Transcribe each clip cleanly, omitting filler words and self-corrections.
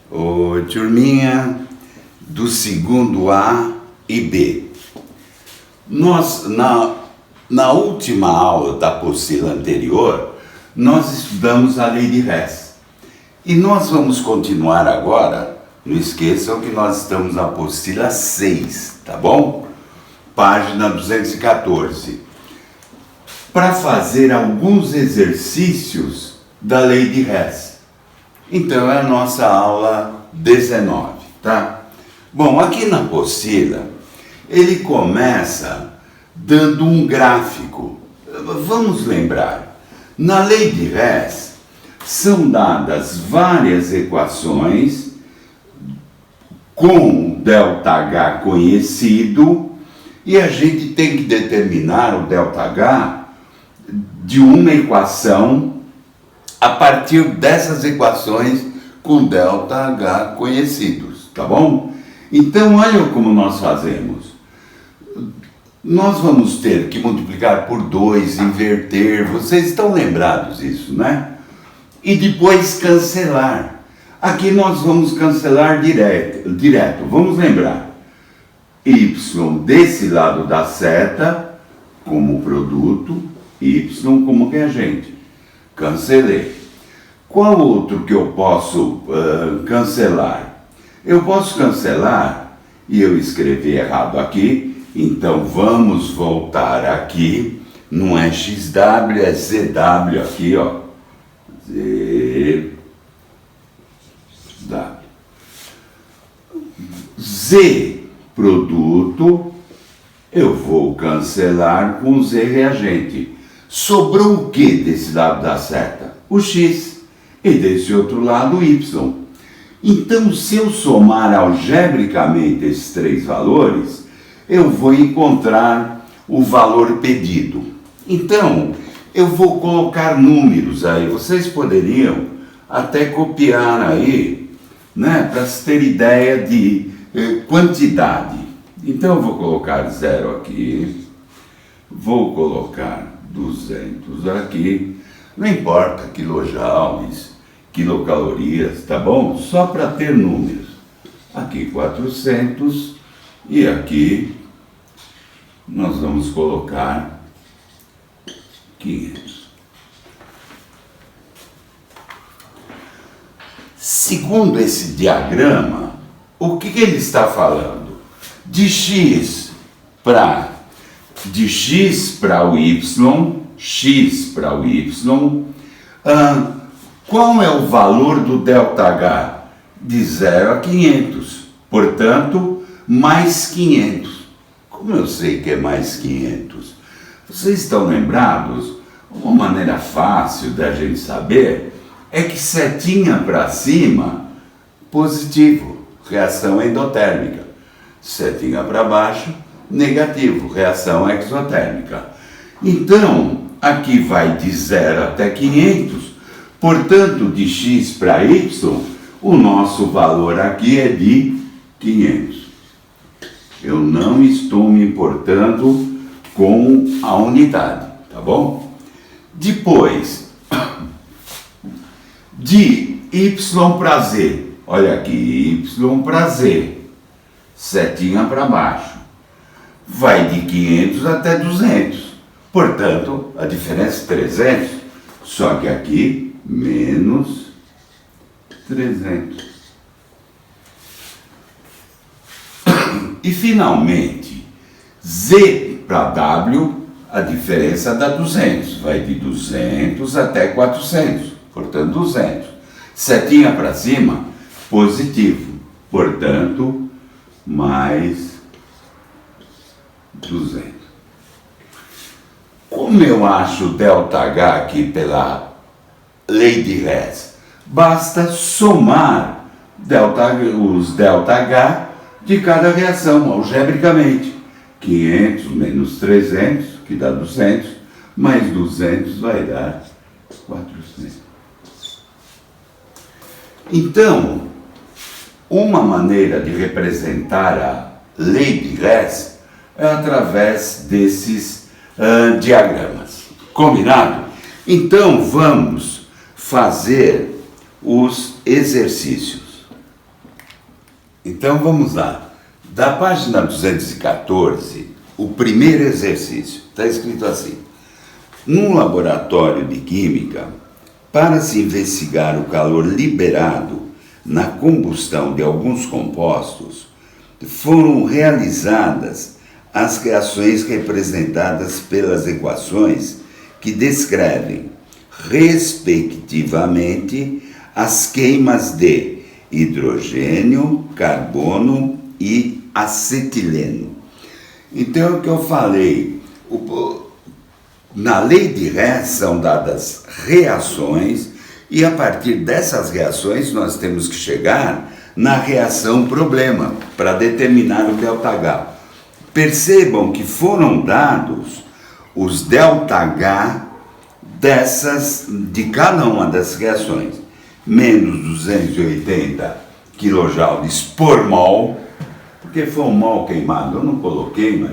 Ô, turminha do segundo A e B. Nós, na última aula da apostila anterior, nós estudamos a lei de Hess. E nós vamos continuar agora, não esqueçam que nós estamos na apostila 6, tá bom? Página 214. Para fazer alguns exercícios da lei de Hess. Então é a nossa aula 19, tá? Bom, aqui na apostila, ele começa dando um gráfico. Vamos lembrar, na lei de Hess, são dadas várias equações com ΔH conhecido e a gente tem que determinar o ΔH de uma equação a partir dessas equações com ΔH conhecidos, tá bom? Então, olha como nós fazemos. Nós vamos ter que multiplicar por 2, inverter, vocês estão lembrados disso, né? E depois cancelar. Aqui nós vamos cancelar direto. Vamos lembrar. Y desse lado da seta como produto, Y como reagente. Cancelei. Qual outro que eu posso cancelar? Eu posso cancelar, e eu escrevi errado aqui, então vamos voltar aqui, não é XW, é ZW aqui, ó. ZW. Z, produto, eu vou cancelar com Z reagente. Sobrou o que desse lado da seta? O X. E desse outro lado o Y. Então, se eu somar algebricamente esses três valores, eu vou encontrar o valor pedido. Então, eu vou colocar números aí. Vocês poderiam até copiar aí, né, para se ter ideia de quantidade. Então, eu vou colocar 0 aqui, vou colocar 200 aqui, não importa, quilojoules, quilocalorias, tá bom? Só para ter números. Aqui 400 e aqui nós vamos colocar 500. Segundo esse diagrama, o que ele está falando? De X para o Y, X para o Y, qual é o valor do ΔH? De 0 a 500, portanto, mais 500. Como eu sei que é mais 500? Vocês estão lembrados? Uma maneira fácil da gente saber é que setinha para cima, positivo, reação endotérmica. Setinha para baixo, negativo, reação exotérmica. Então, aqui vai de 0 até 500, portanto, de X para Y, o nosso valor aqui é de 500. Eu não estou me importando com a unidade, tá bom? Depois, de Y para Z, olha aqui, Y para Z, setinha para baixo, vai de 500 até 200, portanto, a diferença é 300, só que aqui, menos 300. E, finalmente, Z para W, a diferença dá 200, vai de 200 até 400, portanto, 200. Setinha para cima, positivo, portanto, mais 200. Como eu acho o ΔH aqui pela lei de Hess? Basta somar os ΔH de cada reação, algebricamente. 500 menos 300, que dá 200, mais 200 vai dar 400. Então, uma maneira de representar a lei de Hess é através desses diagramas. Combinado? Então, vamos fazer os exercícios. Então vamos lá. Da página 214, o primeiro exercício, está escrito assim: num laboratório de química, para se investigar o calor liberado na combustão de alguns compostos, foram realizadas as reações representadas pelas equações que descrevem, respectivamente, as queimas de hidrogênio, carbono e acetileno. Então, o que eu falei, na lei de Hess são dadas reações e a partir dessas reações nós temos que chegar na reação problema para determinar o ΔH. Percebam que foram dados os ΔH de cada uma das reações. Menos 280 kJ por mol, porque foi um mol queimado, eu não coloquei, mas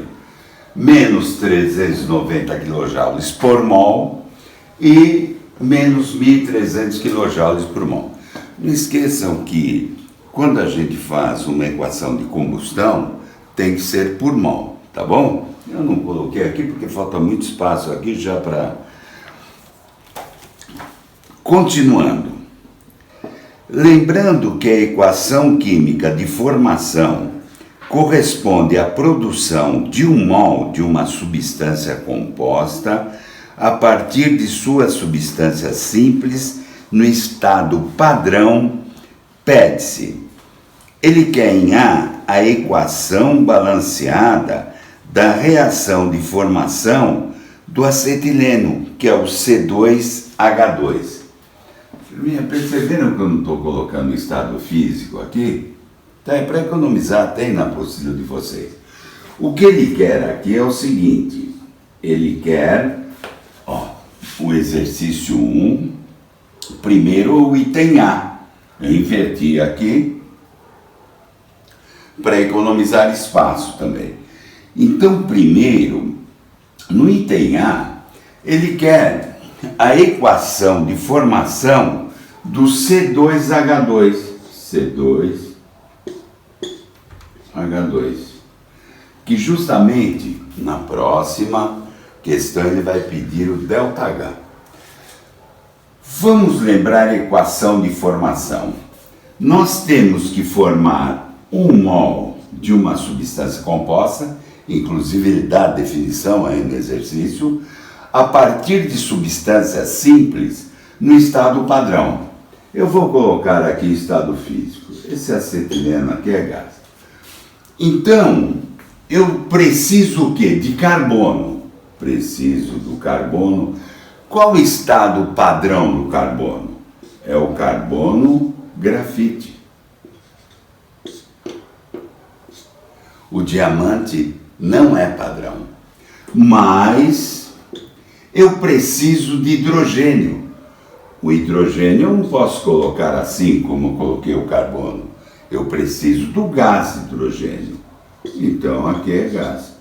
menos 390 kJ por mol e menos 1.300 kJ por mol. Não esqueçam que quando a gente faz uma equação de combustão, tem que ser por mol, tá bom? Eu não coloquei aqui porque falta muito espaço aqui já para... Continuando. Lembrando que a equação química de formação corresponde à produção de um mol de uma substância composta a partir de sua substância simples no estado padrão, pede-se. Ele quer em a equação balanceada da reação de formação do acetileno, que é o C2H2. Perceberam que eu não estou colocando o estado físico aqui? Tá, é para economizar até na apostila de vocês. O que ele quer aqui é o seguinte: ele quer, o exercício 1, primeiro o item A. Eu inverti aqui para economizar espaço também. Então, primeiro, no item A, ele quer a equação de formação do C2H2. C2H2. Que justamente na próxima questão ele vai pedir o ΔH. Vamos lembrar a equação de formação. Nós temos que formar um mol de uma substância composta, inclusive ele dá a definição aí no exercício, a partir de substâncias simples no estado padrão. Eu vou colocar aqui estado físico. Esse acetileno aqui é gás. Então, eu preciso o quê? De carbono. Preciso do carbono. Qual o estado padrão do carbono? É o carbono grafite. O diamante não é padrão. Mas eu preciso de hidrogênio. O hidrogênio eu não posso colocar assim como eu coloquei o carbono. Eu preciso do gás hidrogênio. Então aqui é gás.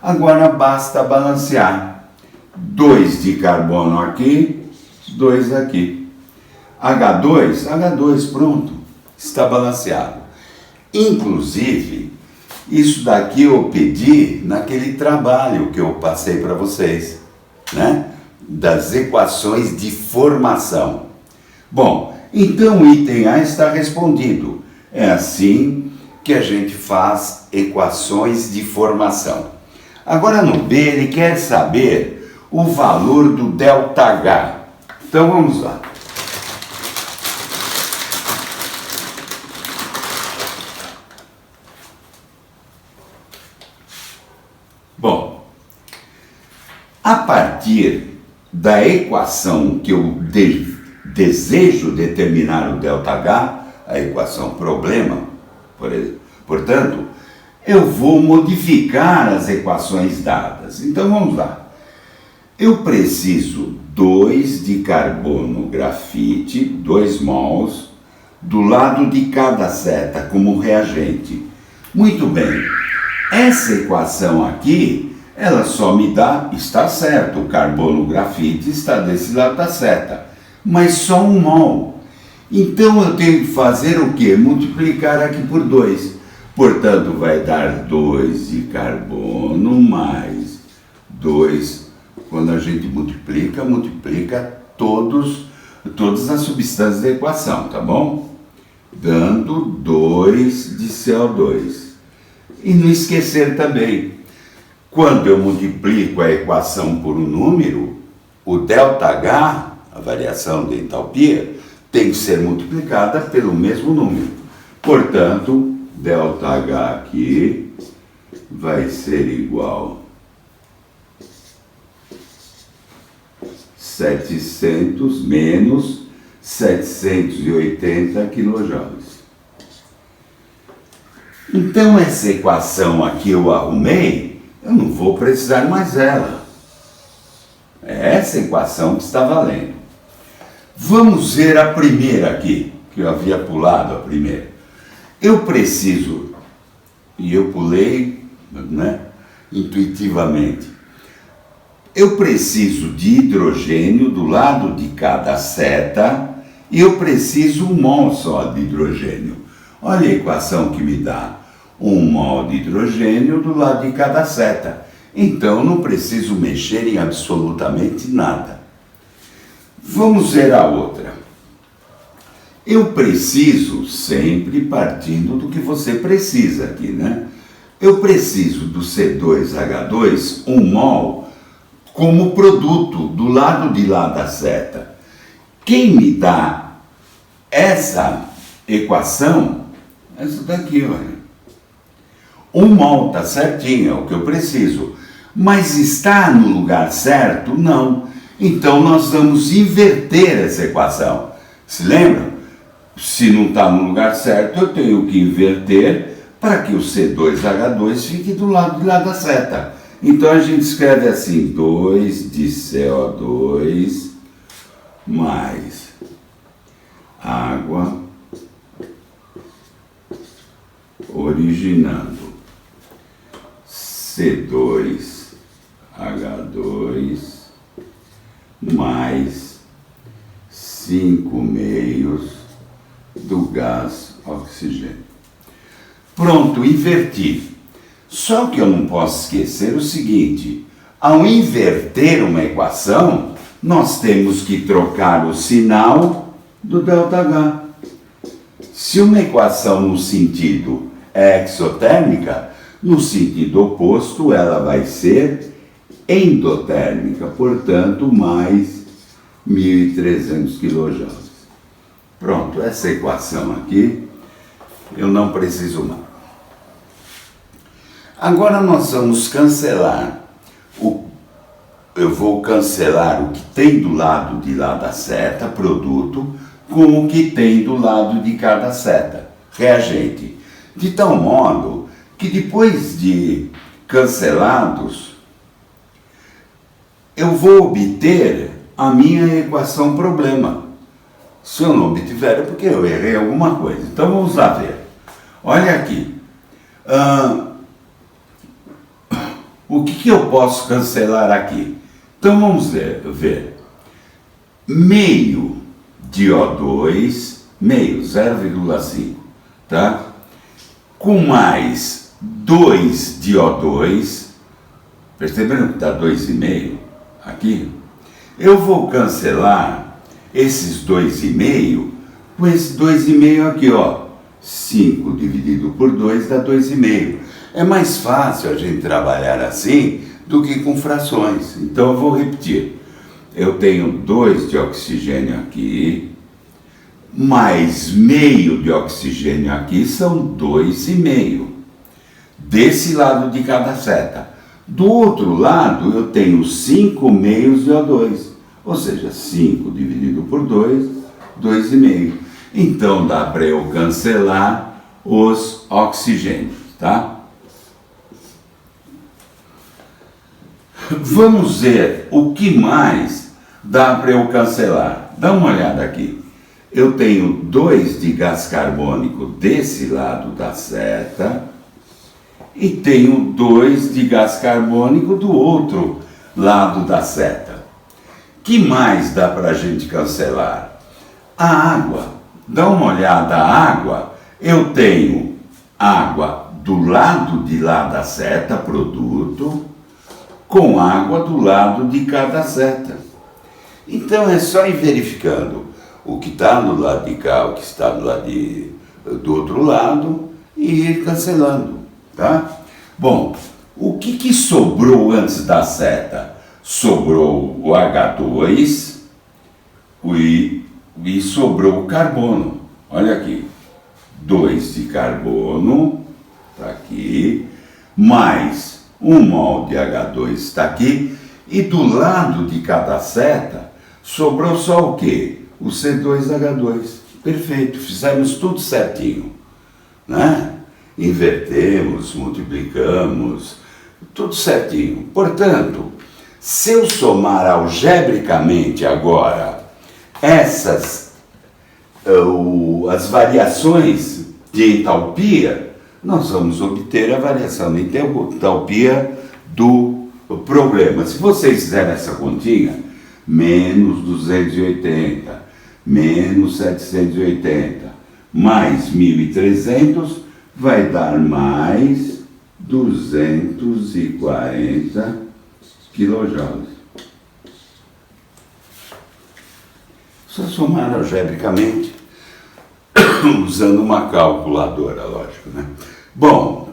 Agora basta balancear. 2 de carbono aqui, 2 aqui. H2, pronto. Está balanceado. Inclusive, isso daqui eu pedi naquele trabalho que eu passei para vocês, né? Das equações de formação. Bom, então o item A está respondido. É assim que a gente faz equações de formação. Agora no B ele quer saber o valor do ΔH. Então vamos lá. Bom, a partir da equação que eu desejo determinar o ΔH, a equação problema, portanto, eu vou modificar as equações dadas. Então vamos lá. Eu preciso 2 de carbono grafite, 2 mols, do lado de cada seta como reagente. Muito bem, essa equação aqui, ela só me dá, está certo, o carbono grafite está desse lado da seta, mas só 1 mol. Então eu tenho que fazer o quê? Multiplicar aqui por 2. Portanto, vai dar 2 de carbono mais 2. Quando a gente multiplica todas as substâncias da equação, tá bom? Dando 2 de CO2. E não esquecer também, quando eu multiplico a equação por um número, o ΔH, a variação de entalpia, tem que ser multiplicada pelo mesmo número. Portanto, ΔH aqui vai ser igual a 700 menos 780 kJ. Então, essa equação aqui eu arrumei, eu não vou precisar mais dela. É essa equação que está valendo. Vamos ver a primeira aqui, que eu havia pulado a primeira. Eu preciso, e eu pulei, né, intuitivamente, eu preciso de hidrogênio do lado de cada seta e eu preciso 1 mol só de hidrogênio. Olha a equação que me dá 1 mol de hidrogênio do lado de cada seta. Então não preciso mexer em absolutamente nada. Vamos ver a outra. Eu preciso, sempre partindo do que você precisa aqui, né? Eu preciso do C2H2, 1 mol, como produto do lado de lá da seta. Quem me dá essa equação, essa daqui, olha. 1 mol está certinho, é o que eu preciso. Mas está no lugar certo? Não. Então nós vamos inverter essa equação. Se lembram? Se não está no lugar certo, eu tenho que inverter para que o C2H2 fique do lado de lá da seta. Então a gente escreve assim, 2 de CO2 mais água originando C2H2 mais 5 meios do gás oxigênio. Pronto, inverti. Só que eu não posso esquecer o seguinte, ao inverter uma equação, nós temos que trocar o sinal do ΔH. Se uma equação no sentido é exotérmica, no sentido oposto ela vai ser endotérmica, portanto, mais 1.300 kJ. Pronto, essa equação aqui eu não preciso mais. Agora nós vamos cancelar, eu vou cancelar o que tem do lado de lá da seta, produto, com o que tem do lado de cada seta, reagente. De tal modo que depois de cancelados, eu vou obter a minha equação problema. Se eu não obtiver é porque eu errei alguma coisa. Então vamos lá ver. Olha aqui. O que eu posso cancelar aqui? Então vamos ver. Meio de O2, meio, 0,5, tá? Com mais 2 de O2, perceberam que está 2,5 aqui? Eu vou cancelar esses 2,5 com esse 2,5 aqui, ó. 5 dividido por 2 dá 2,5. É mais fácil a gente trabalhar assim do que com frações. Então eu vou repetir. Eu tenho 2 de oxigênio aqui, mais meio de oxigênio aqui, são 2,5. Desse lado de cada seta. Do outro lado eu tenho 5 meios de O2. Ou seja, 5 dividido por 2, 2,5. Então dá para eu cancelar os oxigênios, tá? Vamos ver o que mais dá para eu cancelar. Dá uma olhada aqui. Eu tenho 2 de gás carbônico desse lado da seta e tenho 2 de gás carbônico do outro lado da seta. Que mais dá para a gente cancelar? A água. dá uma olhada à água, eu tenho água do lado de lá da seta, produto, com água do lado de cada seta. Então é só ir verificando o que está do lado de cá, o que está do lado do outro lado e ir cancelando, tá? Bom, o que sobrou antes da seta? Sobrou o H2 e sobrou o carbono. Olha aqui, 2 de carbono, está aqui, mais 1 mol de H2 está aqui, e do lado de cada seta sobrou só o quê? O C2H2. Perfeito, fizemos tudo certinho, né? Invertemos, multiplicamos, tudo certinho. Portanto, se eu somar algebricamente agora as variações de entalpia, nós vamos obter a variação de entalpia do problema. Se vocês fizerem essa continha, menos 280, menos 780, mais 1.300, vai dar mais 240 quilojoules. Só somar algebricamente, usando uma calculadora, lógico, né? Bom,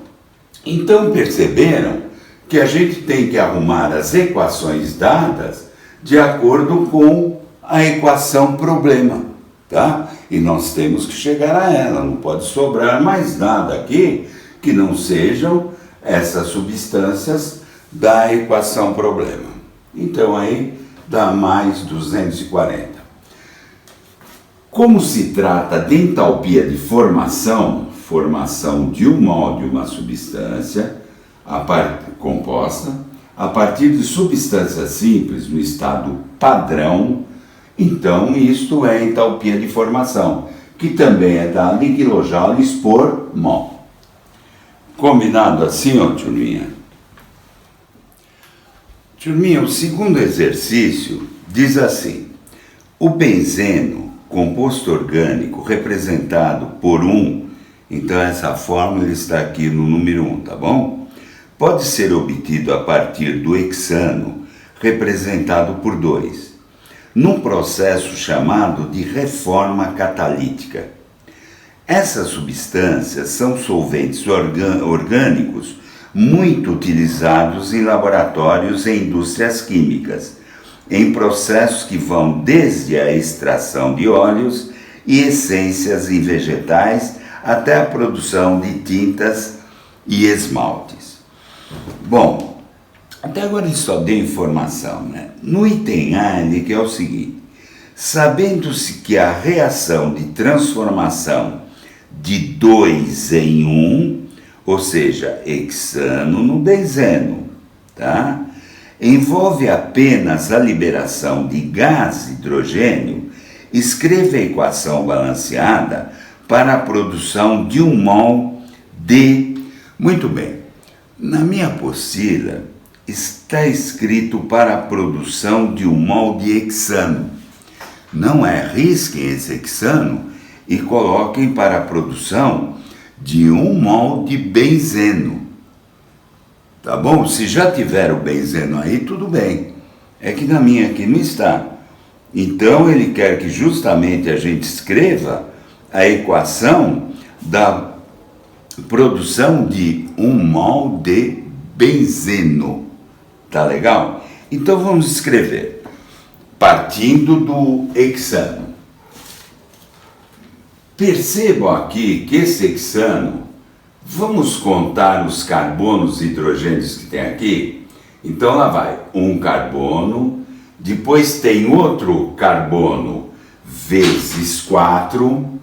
então perceberam que a gente tem que arrumar as equações dadas de acordo com a equação problema, tá? E nós temos que chegar a ela, não pode sobrar mais nada aqui que não sejam essas substâncias da equação problema. Então aí dá mais 240. Como se trata de entalpia de formação de um mol de uma substância composta, a partir de substâncias simples no estado padrão, então isto é entalpia de formação, que também é dada em quilojoules por mol. Combinado assim, ó, turminha? Turminha, o segundo exercício diz assim: o benzeno, composto orgânico, representado por 1, então essa fórmula está aqui no número 1, tá bom? Pode ser obtido a partir do hexano, representado por 2, num processo chamado de reforma catalítica. Essas substâncias são solventes orgânicos muito utilizados em laboratórios e indústrias químicas, em processos que vão desde a extração de óleos e essências em vegetais até a produção de tintas e esmaltes. Bom, até agora ele só deu informação, né? No item A ele que é o seguinte: sabendo-se que a reação de transformação de 2 em 1, ou seja, hexano no benzeno, tá? Envolve apenas a liberação de gás hidrogênio, escreva a equação balanceada para a produção de 1 mol de... Muito bem, na minha apostila está escrito para a produção de 1 mol de hexano. Não é, risquem esse hexano e coloquem para a produção de 1 mol de benzeno. Tá bom? Se já tiver o benzeno aí, tudo bem. É que na minha aqui não está. Então ele quer que justamente a gente escreva a equação da produção de 1 mol de benzeno. Tá legal? Então vamos escrever. Partindo do hexano. Percebam aqui que esse hexano, vamos contar os carbonos e hidrogênios que tem aqui? Então lá vai, um carbono, depois tem outro carbono vezes 4,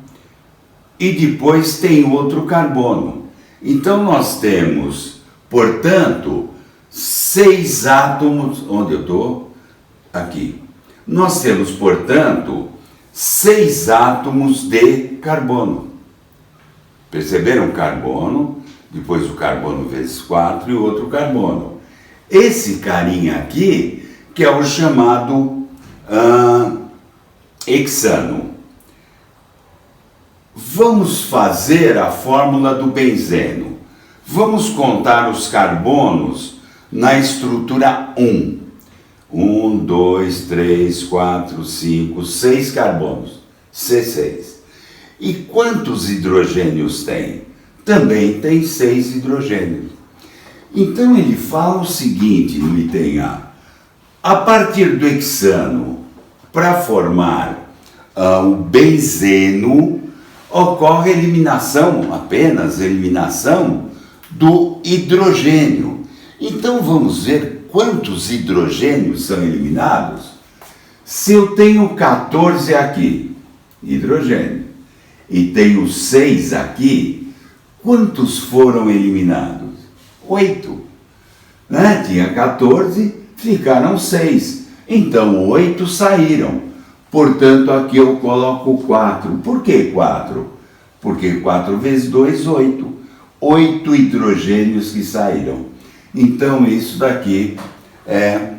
e depois tem outro carbono. Então nós temos, portanto, 6 átomos, onde eu estou? Aqui. Nós temos, portanto, 6 átomos de carbono. Perceberam? Carbono, depois o carbono vezes 4 e outro carbono. Esse carinha aqui, que é o chamado hexano. Vamos fazer a fórmula do benzeno. Vamos contar os carbonos na estrutura 1. 1, 2, 3, 4, 5, 6 carbonos. C6. E quantos hidrogênios tem? Também tem 6 hidrogênios. Então ele fala o seguinte no item A. A partir do hexano, para formar o benzeno, ocorre eliminação, apenas eliminação, do hidrogênio. Então vamos ver quantos hidrogênios são eliminados. Se eu tenho 14 aqui, hidrogênio, e tenho 6 aqui, quantos foram eliminados? 8. Né? Tinha 14, ficaram 6. Então 8 saíram. Portanto, aqui eu coloco 4. Por que 4? Porque 4 vezes 2, 8. 8 hidrogênios que saíram. Então, isso daqui é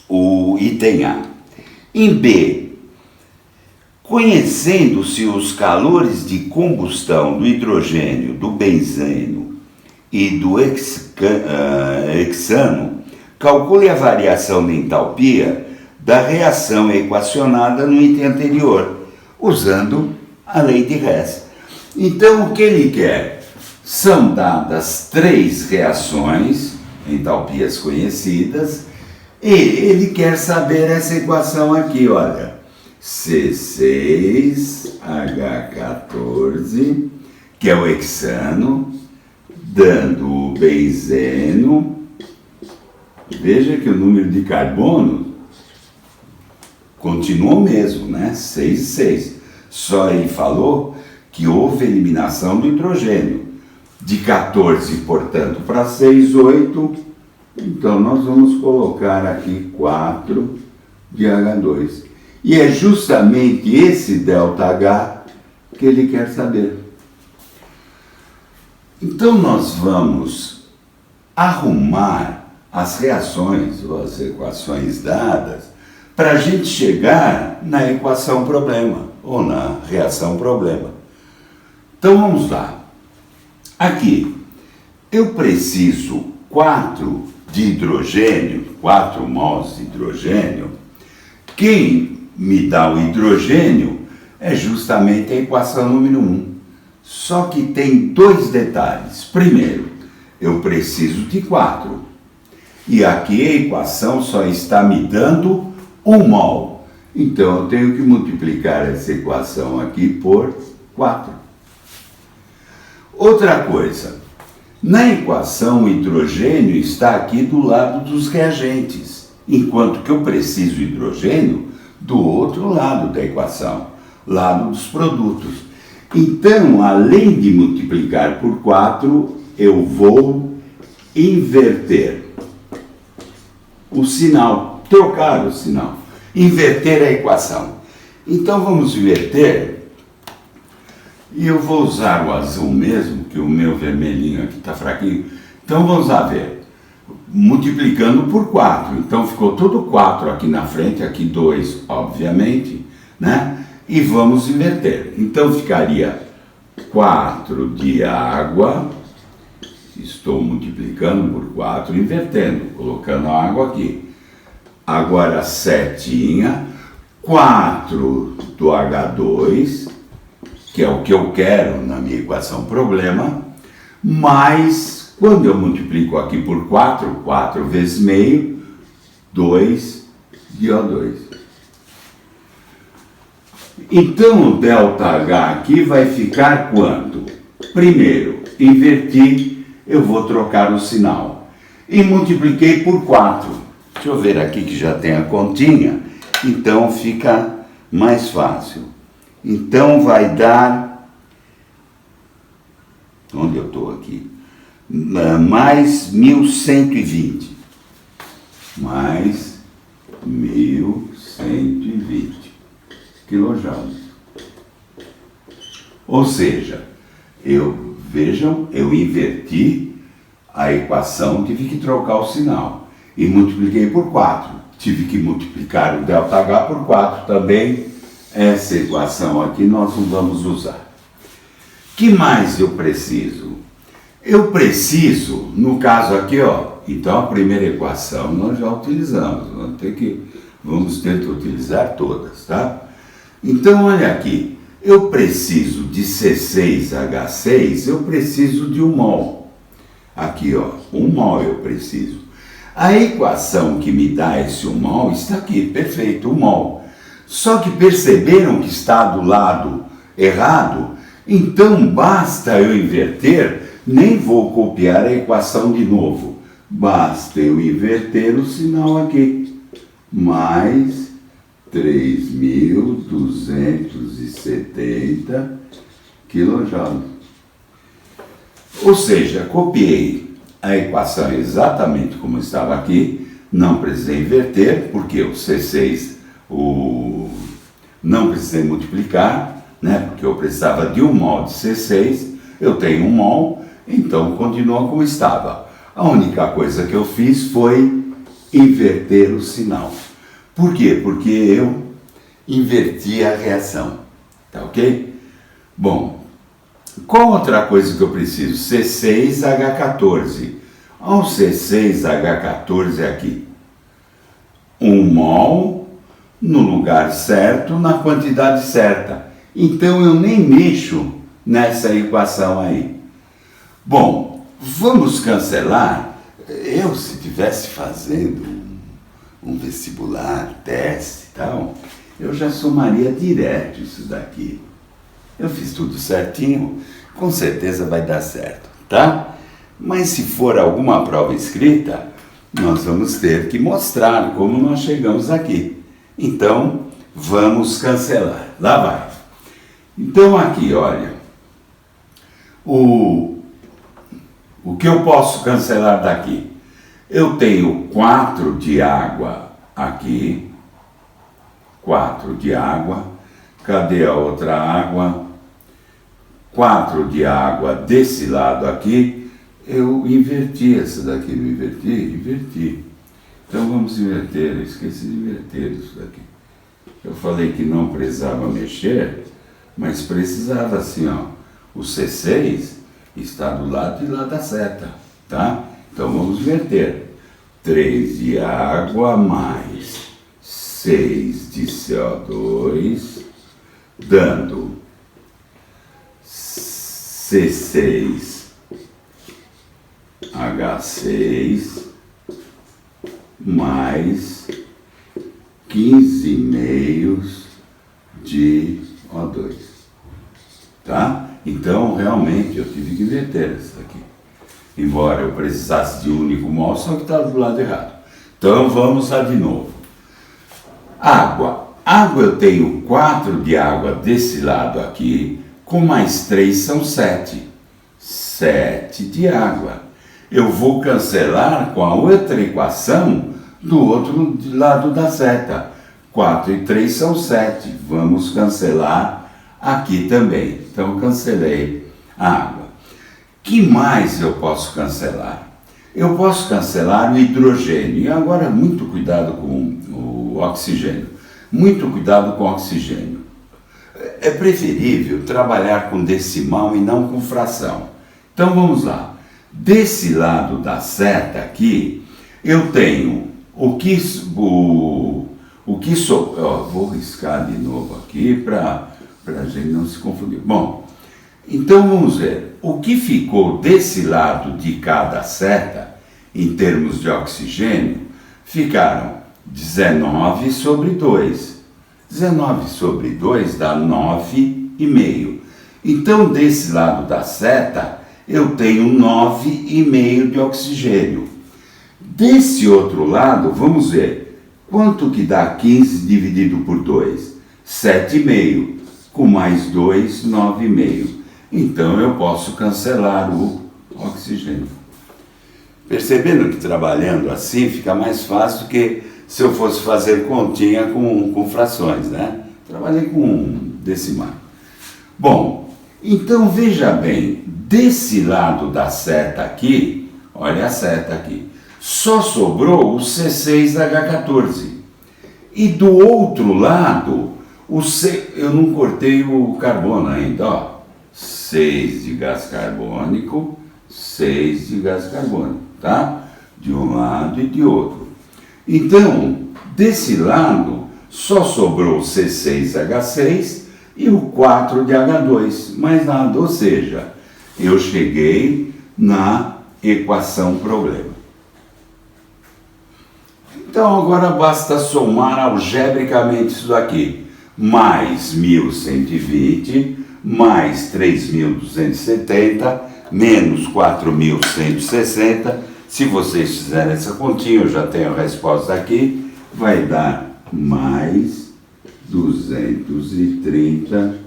o item A. Em B, conhecendo-se os calores de combustão do hidrogênio, do benzeno e do hexano, calcule a variação de entalpia da reação equacionada no item anterior, usando a lei de Hess. Então, o que ele quer? São dadas 3 reações, entalpias conhecidas, e ele quer saber essa equação aqui, olha. C6H14, que é o hexano, dando o benzeno. Veja que o número de carbono continua o mesmo, né? 6 e 6. Só ele falou que houve eliminação do hidrogênio. De 14, portanto, para 6, 8. Então, nós vamos colocar aqui 4 de H2. E é justamente esse ΔH que ele quer saber. Então, nós vamos arrumar as reações ou as equações dadas para a gente chegar na equação problema ou na reação problema. Então, vamos lá. Aqui, eu preciso 4 de hidrogênio, 4 mols de hidrogênio. Quem me dá o hidrogênio é justamente a equação número 1. Só que tem 2 detalhes. Primeiro, eu preciso de 4. E aqui a equação só está me dando 1 mol. Então, eu tenho que multiplicar essa equação aqui por 4. Outra coisa, na equação o hidrogênio está aqui do lado dos reagentes, enquanto que eu preciso de hidrogênio do outro lado da equação, lado dos produtos. Então, além de multiplicar por 4, eu vou inverter o sinal, trocar o sinal, inverter a equação. Então, vamos inverter. E eu vou usar o azul mesmo, que o meu vermelhinho aqui está fraquinho. Então vamos lá ver. Multiplicando por 4. Então ficou tudo 4 aqui na frente, aqui 2, obviamente, né? E vamos inverter. Então ficaria 4 de água. Estou multiplicando por 4, invertendo, colocando a água aqui. Agora setinha, 4 do H2, que é o que eu quero na minha equação problema, mais, quando eu multiplico aqui por 4, 4 vezes meio, 2 de O2. Então, o ΔH aqui vai ficar quanto? Primeiro, inverti, eu vou trocar o sinal. E multipliquei por 4. Deixa eu ver aqui que já tem a continha, então fica mais fácil. Então vai dar, onde eu estou aqui, mais 1120, mais 1120 quilojoules. Ou seja, vejam, eu inverti a equação, tive que trocar o sinal e multipliquei por 4. Tive que multiplicar o ΔH por 4 também. Essa equação aqui nós não vamos usar. Que mais eu preciso? Eu preciso, no caso aqui, ó, então a primeira equação nós já utilizamos, vamos ter que utilizar todas, tá? Então olha aqui, eu preciso de C6H6, eu preciso de 1 mol. Aqui, ó, 1 mol eu preciso. A equação que me dá esse 1 mol está aqui, perfeito, 1 mol. Só que perceberam que está do lado errado? Então basta eu inverter, nem vou copiar a equação de novo. Basta eu inverter o sinal aqui. Mais 3.270 kJ. Ou seja, copiei a equação exatamente como estava aqui, não precisei inverter, porque o C6, não precisei multiplicar, né? Porque eu precisava de 1 mol de C6, eu tenho 1 mol, então continua como estava. A única coisa que eu fiz foi inverter o sinal. Por quê? Porque eu inverti a reação, tá ok? Bom, qual outra coisa que eu preciso? C6H14. Olha o C6H14 aqui. 1 mol no lugar certo, na quantidade certa. Então eu nem mexo nessa equação aí. Bom, vamos cancelar. Eu, se estivesse fazendo um vestibular, teste e tal, eu já somaria direto isso daqui. Eu fiz tudo certinho, com certeza vai dar certo, tá? Mas se for alguma prova escrita, nós vamos ter que mostrar como nós chegamos aqui. Então, vamos cancelar. Lá vai. Então, aqui, olha, o que eu posso cancelar daqui? Eu tenho 4 de água aqui, 4 de água. Cadê a outra água? 4 de água desse lado aqui. Eu inverti essa daqui, não inverti? Inverti. Então vamos inverter, eu esqueci de inverter isso daqui. Eu falei que não precisava mexer, mas precisava assim, ó. O C6 está do lado de lá da seta, tá? Então vamos inverter. 3 de água mais 6 de CO2, dando C6H6 mais 15,5 de O2, tá? Então, realmente, eu tive que inverter isso aqui. Embora eu precisasse de um único mol, só que está do lado errado. Então, vamos lá de novo. Água. Água eu tenho 4 de água desse lado aqui, com mais 3 são 7. 7 de água. Eu vou cancelar com a outra equação do outro lado da seta. 4 e 3 são 7. Vamos cancelar aqui também. Então, cancelei a água. Que mais eu posso cancelar? Eu posso cancelar o hidrogênio. E agora, muito cuidado com o oxigênio. Muito cuidado com o oxigênio. É preferível trabalhar com decimal e não com fração. Então, vamos lá. Desse lado da seta aqui, eu tenho vou riscar de novo aqui para a gente não se confundir. Bom, então vamos ver. O que ficou desse lado de cada seta, em termos de oxigênio, ficaram 19 sobre 2. 19 sobre 2 dá 9,5. Então, desse lado da seta, eu tenho 9,5 de oxigênio. Desse outro lado, vamos ver, quanto que dá 15 dividido por 2? 7,5. Com mais 2, 9,5. Então, eu posso cancelar o oxigênio. Percebendo que trabalhando assim fica mais fácil do que se eu fosse fazer continha com frações, né? Trabalhei com decimal. Bom, então veja bem, desse lado da seta aqui, olha a seta aqui, só sobrou o C6H14. E do outro lado, eu não cortei o carbono ainda, ó. 6 de gás carbônico, 6 de gás carbônico, tá? De um lado e de outro. Então, desse lado, só sobrou o C6H6 e o 4 de H2, mais nada, ou seja, eu cheguei na equação problema. Então agora basta somar algebricamente isso daqui, mais 1120, mais 3270, menos 4160. Se vocês fizerem essa continha, eu já tenho a resposta aqui, vai dar mais 230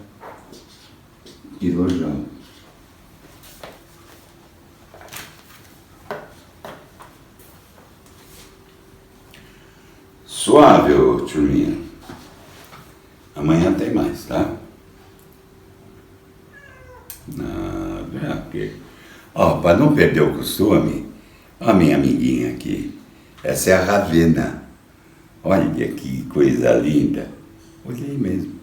kJ. Suave, ô turminha. Amanhã tem mais, tá? Ó, para não perder o costume, ó a minha amiguinha aqui. Essa é a Ravena. Olha que coisa linda. Olhei mesmo.